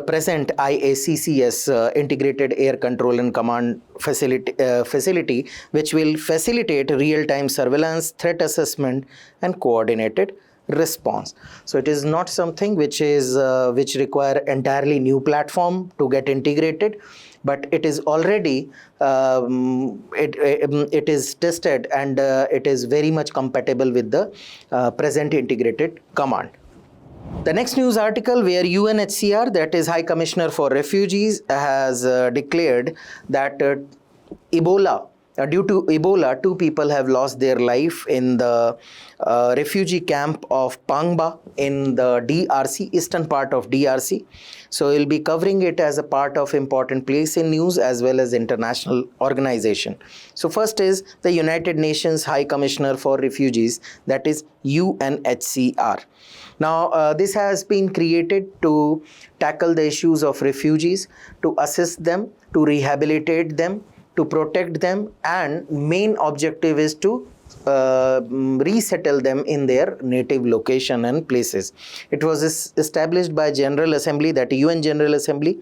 present IACCS Integrated Air Control and Command facility, which will facilitate real-time surveillance, threat assessment and coordinated response. So it is not something which require entirely new platform to get integrated, but it is already it is tested, and it is very much compatible with the present integrated command. The next news article, where UNHCR, that is High Commissioner for Refugees, has declared that Ebola, due to Ebola, 2 people have lost their life in the refugee camp of Pangba in the DRC, eastern part of DRC. So we'll be covering it as a part of important place in news as well as international organization. So first is the United Nations High Commissioner for Refugees, that is UNHCR. Now, this has been created to tackle the issues of refugees, to assist them, to rehabilitate them, to protect them, and main objective is to resettle them in their native location and places. It was established by General Assembly, that UN General Assembly,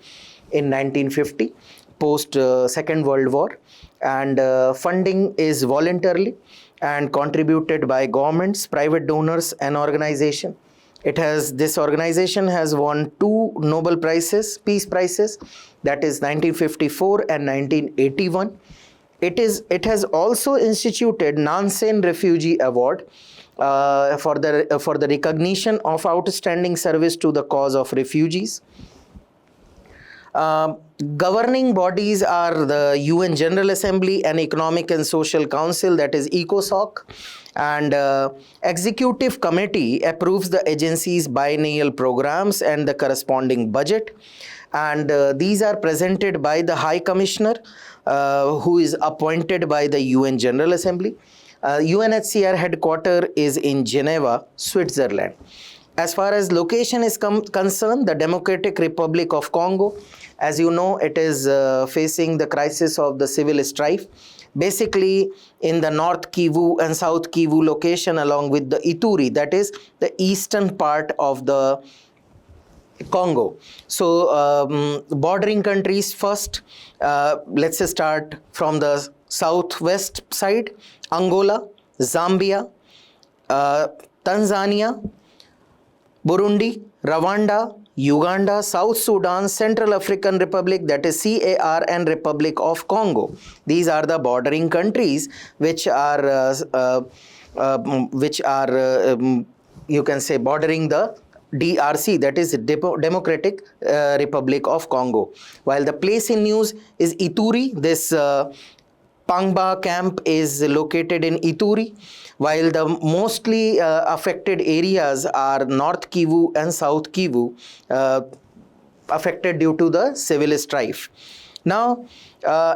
in 1950, post Second World War, and funding is voluntarily and contributed by governments, private donors and organization. This organization has won 2 Nobel Prizes, Peace Prizes, that is 1954 and 1981. It has also instituted Nansen Refugee Award for the recognition of outstanding service to the cause of refugees. Governing bodies are the UN General Assembly and Economic and Social Council, that is ECOSOC, and Executive Committee approves the agency's biennial programs and the corresponding budget, and these are presented by the High Commissioner, who is appointed by the UN General Assembly. UNHCR headquarters is in Geneva, Switzerland. As far as location is concerned, the Democratic Republic of Congo, as you know, it is facing the crisis of the civil strife, basically in the North Kivu and South Kivu location, along with the Ituri, that is the eastern part of the Congo. So bordering countries first, let's start from the southwest side, Angola, Zambia, Tanzania, Burundi, Rwanda, Uganda, South Sudan, Central African Republic, that is CAR, and Republic of Congo. These are the bordering countries which are you can say bordering the DRC, that is Democratic Republic of Congo. While the place in news is Ituri, this Pangba camp is located in Ituri, while the mostly affected areas are North Kivu and South Kivu, affected due to the civil strife. Now,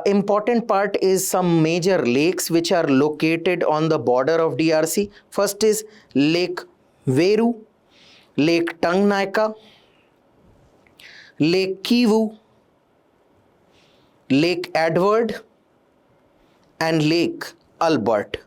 important part is some major lakes which are located on the border of DRC. First is Lake Veru, Lake Tanganyika, Lake Kivu, Lake Edward, and Lake Albert.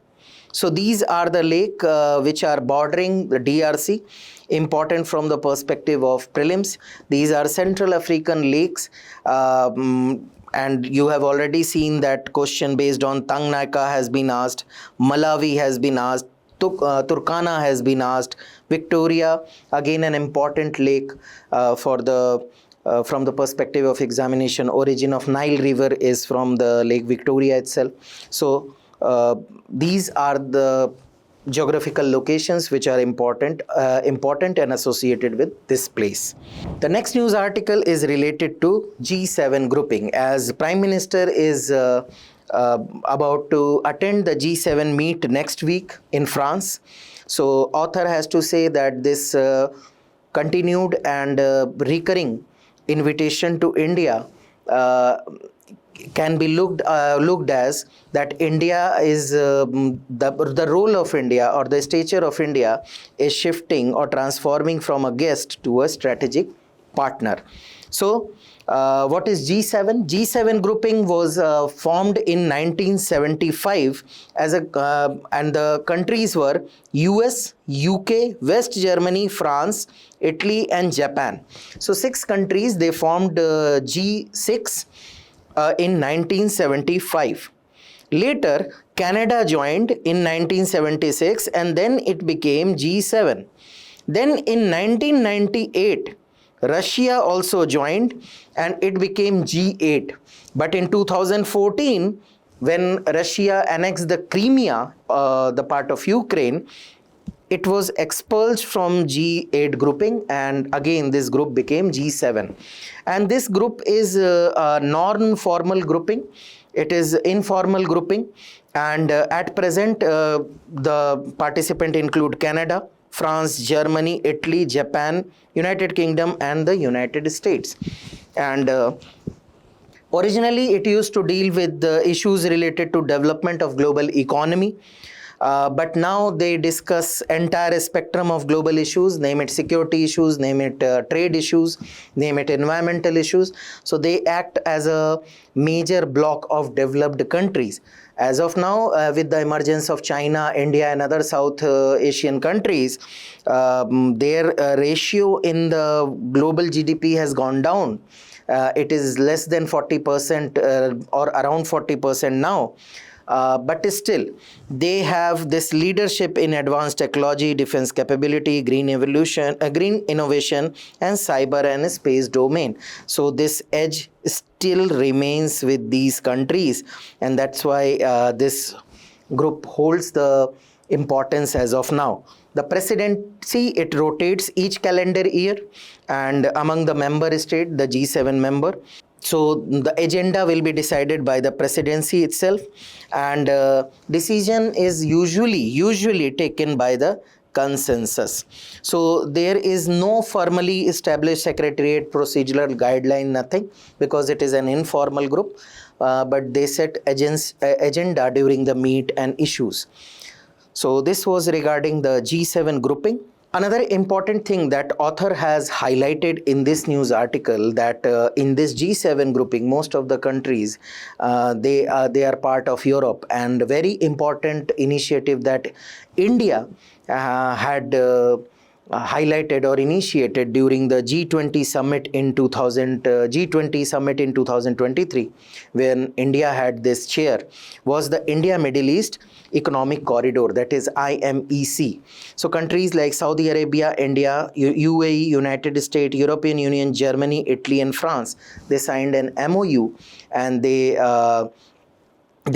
So these are the lake which are bordering the DRC, important from the perspective of prelims. These are Central African lakes, and you have already seen that question based on Tanganyika has been asked, Malawi has been asked, Turkana has been asked, Victoria, again an important lake for the from the perspective of examination. Origin of Nile River is from the Lake Victoria itself. So these are the geographical locations which are important and associated with this place. The next news article is related to G7 grouping, as Prime Minister is about to attend the G7 meet next week in France. So author has to say that this continued and recurring invitation to India can be looked as that India is the role of India or the stature of India is shifting or transforming from a guest to a strategic partner. So what is G7? G7 grouping was formed in 1975 as a and the countries were US, UK, West Germany, France, Italy, and Japan. So 6 countries, they formed G6 in 1975. Later, Canada joined in 1976, and then it became G7. Then in 1998, Russia also joined and it became G8. But in 2014, when Russia annexed the Crimea, the part of Ukraine, it was expelled from G8 grouping, and again this group became G7. And this group is a non-formal grouping. It is informal grouping, and at present the participant include Canada, France, Germany, Italy, Japan, United Kingdom, and the United States. And originally it used to deal with the issues related to development of global economy. But now they discuss entire spectrum of global issues, name it security issues, name it trade issues, name it environmental issues. So they act as a major block of developed countries. As of now, with the emergence of China, India, and other South Asian countries, their ratio in the global GDP has gone down. It is less than 40% or around 40% now. But still, they have this leadership in advanced technology, defense capability, green evolution, green innovation, and cyber and space domain. So this edge still remains with these countries, and that's why this group holds the importance as of now. The presidency, it rotates each calendar year, and among the member state, the G7 member. So the agenda will be decided by the presidency itself, and decision is usually taken by the consensus. So there is no formally established secretariat procedural guideline, nothing, because it is an informal group, but they set agenda during the meet and issues. So this was regarding the G7 grouping. Another important thing that author has highlighted in this news article, that in this G7 grouping, most of the countries, they are part of Europe, and very important initiative that India had highlighted or initiated during the G20 summit in 2023, when India had this chair, was the India Middle East Economic Corridor, that is IMEC. So countries like Saudi Arabia, India, UAE, United States, European Union, Germany, Italy, and France, they signed an MOU, and they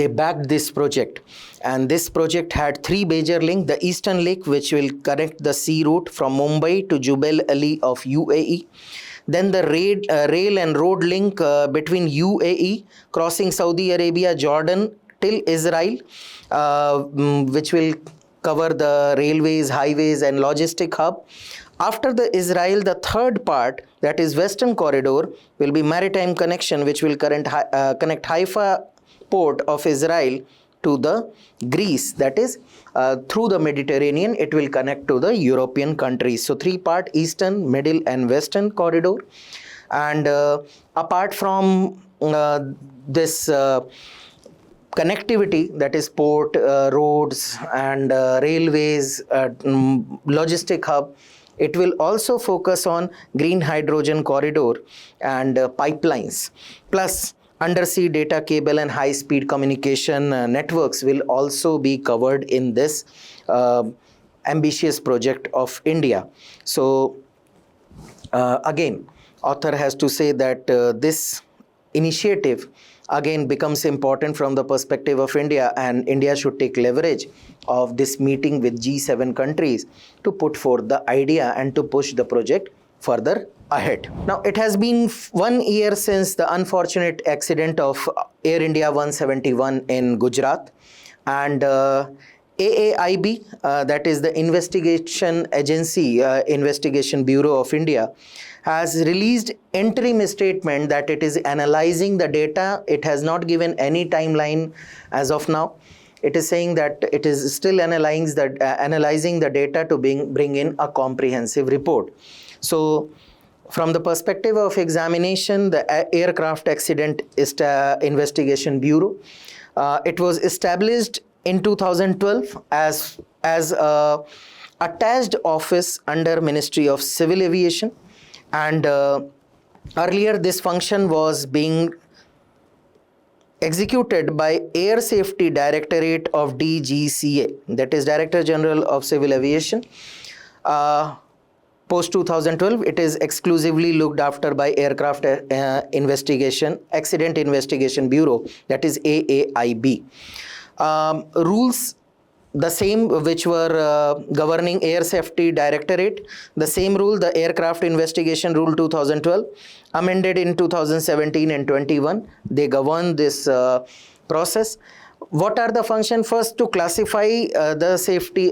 backed this project. And this project had three major links: the eastern link, which will connect the sea route from Mumbai to Jubal Ali of UAE; then the rail and road link between UAE crossing Saudi Arabia, Jordan till Israel, which will cover the railways, highways, and logistic hub. After the Israel, the third part, that is Western Corridor, will be maritime connection, which will connect Haifa port of Israel to the Greece, that is through the Mediterranean it will connect to the European countries. So three part: eastern, middle, and western corridor. And apart from this connectivity, that is port, roads, and railways, logistic hub, it will also focus on green hydrogen corridor and pipelines. Plus undersea data cable and high-speed communication networks will also be covered in this ambitious project of India. So again, author has to say that this initiative again becomes important from the perspective of India, and India should take leverage of this meeting with G7 countries to put forth the idea and to push the project further ahead. Now, it has been 1 year since the unfortunate accident of Air India 171 in Gujarat, and AAIB, that is the investigation agency, Investigation Bureau of India, has released interim statement that it is analyzing the data. It has not given any timeline as of now. It is saying that it is still analyzing the data to bring in a comprehensive report. So from the perspective of examination, the Aircraft Accident Investigation Bureau, it was established in 2012 as a attached office under Ministry of Civil Aviation, and earlier this function was being executed by Air Safety Directorate of DGCA, that is Director General of Civil Aviation. Post 2012, it is exclusively looked after by Aircraft Accident Investigation Bureau, that is AAIB. Rules the same which were governing Air Safety Directorate, the same rule, the Aircraft Investigation Rule 2012, amended in 2017 and 21. They govern this process. What are the functions? First, to classify the safety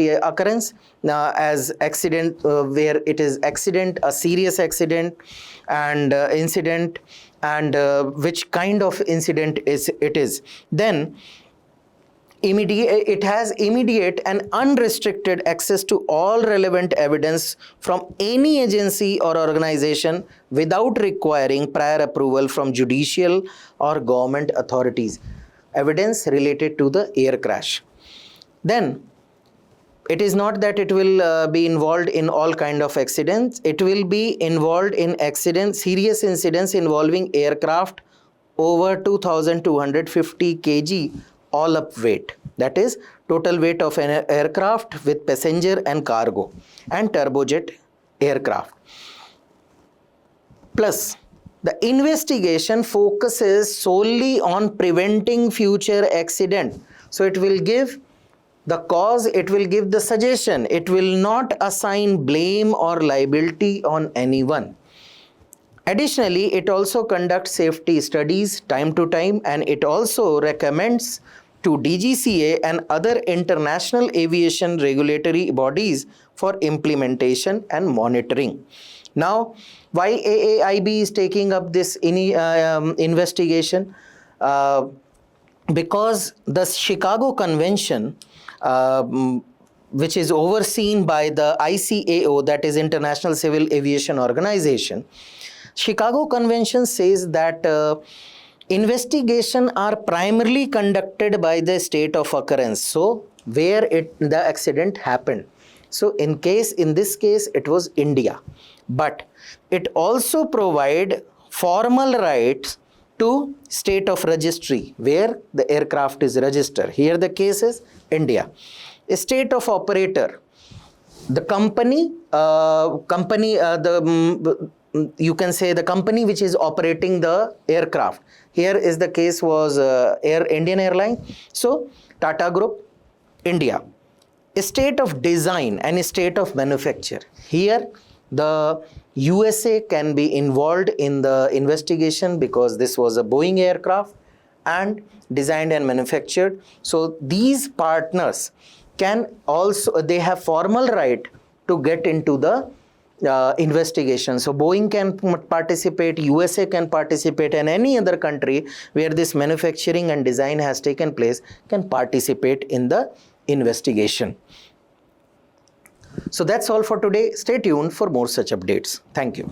occurrence as accident, where it is accident, a serious accident, and incident, and which kind of incident it is. Then it has immediate and unrestricted access to all relevant evidence from any agency or organization without requiring prior approval from judicial or government authorities. Evidence related to the air crash. Then it is not that it will be involved in all kind of accidents. It will be involved in serious incidents involving aircraft over 2,250 kg all up weight, that is total weight of an aircraft with passenger and cargo, and turbojet aircraft. Plus, the investigation focuses solely on preventing future accident. So it will give the cause, it will give the suggestion, it will not assign blame or liability on anyone. Additionally, it also conducts safety studies time to time, and it also recommends to DGCA and other international aviation regulatory bodies for implementation and monitoring. Now, why AAIB is taking up this investigation? Because the Chicago Convention, which is overseen by the ICAO, that is International Civil Aviation Organization, Chicago Convention says that investigations are primarily conducted by the state of occurrence, so where the accident happened. So in this case, it was India. But it also provide formal rights to state of registry where the aircraft is registered. Here the case is India. A state of operator, the you can say the company which is operating the aircraft. Here is the case was Indian Airline. So Tata Group, India. A state of design and a state of manufacture. Here the USA can be involved in the investigation because this was a Boeing aircraft and designed and manufactured. So these partners can also, they have formal right to get into the investigation. So Boeing can participate, USA can participate, and any other country where this manufacturing and design has taken place can participate in the investigation. So that's all for today. Stay tuned for more such updates. Thank you.